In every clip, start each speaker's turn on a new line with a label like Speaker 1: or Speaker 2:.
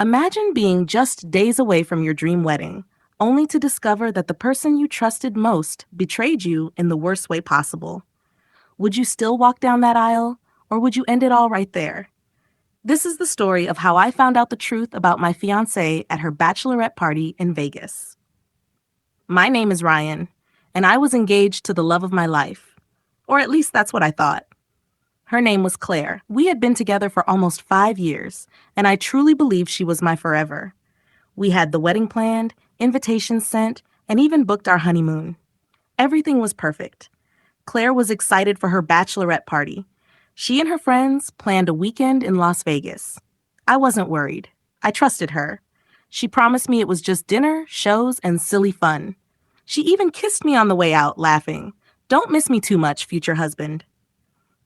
Speaker 1: Imagine being just days away from your dream wedding, only to discover that the person you trusted most betrayed you in the worst way possible. Would you still walk down that aisle, or would you end it all right there? This is the story of how I found out the truth about my fiancée at her bachelorette party in Vegas. My name is Ryan, and I was engaged to the love of my life. Or at least that's what I thought. Her name was Claire. We had been together for almost 5 years, and I truly believed she was my forever. We had the wedding planned, invitations sent, and even booked our honeymoon. Everything was perfect. Claire was excited for her bachelorette party. She and her friends planned a weekend in Las Vegas. I wasn't worried. I trusted her. She promised me it was just dinner, shows, and silly fun. She even kissed me on the way out, laughing. "Don't miss me too much, future husband."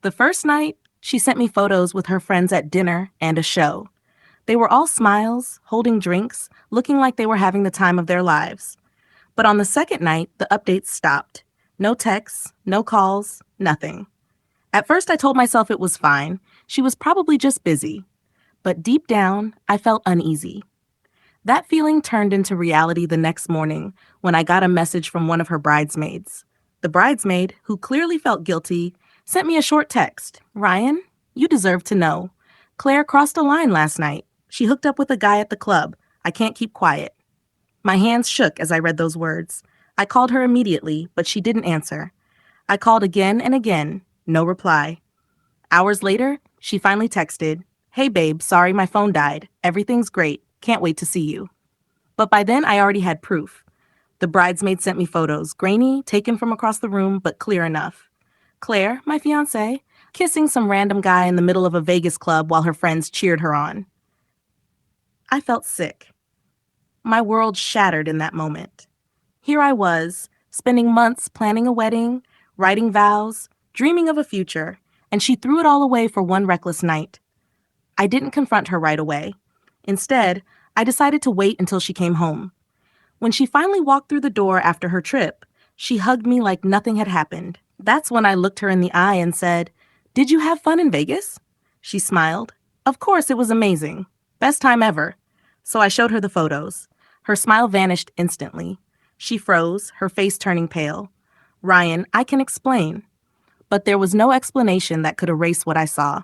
Speaker 1: The first night, she sent me photos with her friends at dinner and a show. They were all smiles, holding drinks, looking like they were having the time of their lives. But on the second night, the updates stopped. No texts, no calls, nothing. At first, I told myself it was fine. She was probably just busy. But deep down, I felt uneasy. That feeling turned into reality the next morning when I got a message from one of her bridesmaids. The bridesmaid, who clearly felt guilty, sent me a short text. "Ryan, you deserve to know. Claire crossed a line last night. She hooked up with a guy at the club. I can't keep quiet." My hands shook as I read those words. I called her immediately, but she didn't answer. I called again and again. No reply. Hours later, she finally texted, "Hey babe, sorry my phone died. Everything's great. Can't wait to see you." But by then I already had proof. The bridesmaid sent me photos, grainy, taken from across the room, but clear enough. Claire, my fiancée, kissing some random guy in the middle of a Vegas club while her friends cheered her on. I felt sick. My world shattered in that moment. Here I was, spending months planning a wedding, writing vows, dreaming of a future, and she threw it all away for one reckless night. I didn't confront her right away. Instead, I decided to wait until she came home. When she finally walked through the door after her trip, she hugged me like nothing had happened. That's when I looked her in the eye and said, "Did you have fun in Vegas?" She smiled. "Of course, it was amazing. Best time ever." So I showed her the photos. Her smile vanished instantly. She froze, her face turning pale. "Ryan, I can explain." But there was no explanation that could erase what I saw.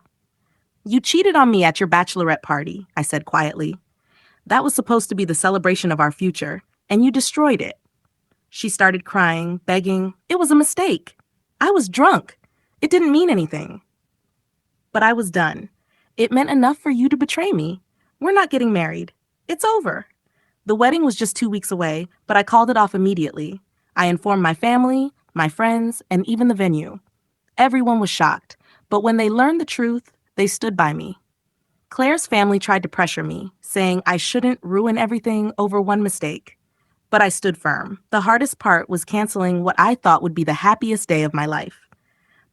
Speaker 1: "You cheated on me at your bachelorette party," I said quietly. "That was supposed to be the celebration of our future, and you destroyed it." She started crying, begging. "It was a mistake. I was drunk. It didn't mean anything." But I was done. "It meant enough for you to betray me. We're not getting married. It's over." The wedding was just 2 weeks away, but I called it off immediately. I informed my family, my friends, and even the venue. Everyone was shocked, but when they learned the truth, they stood by me. Claire's family tried to pressure me, saying I shouldn't ruin everything over one mistake. But I stood firm. The hardest part was canceling what I thought would be the happiest day of my life.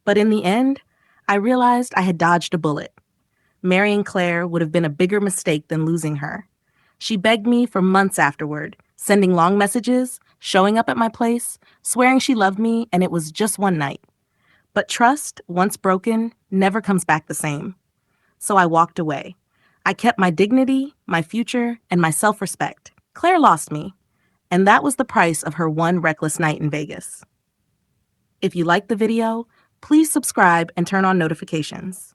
Speaker 1: But in the end, I realized I had dodged a bullet. Marrying Claire would have been a bigger mistake than losing her. She begged me for months afterward, sending long messages, showing up at my place, swearing she loved me, and it was just one night. But trust, once broken, never comes back the same. So I walked away. I kept my dignity, my future, and my self-respect. Claire lost me, and that was the price of her one reckless night in Vegas. If you liked the video, please subscribe and turn on notifications.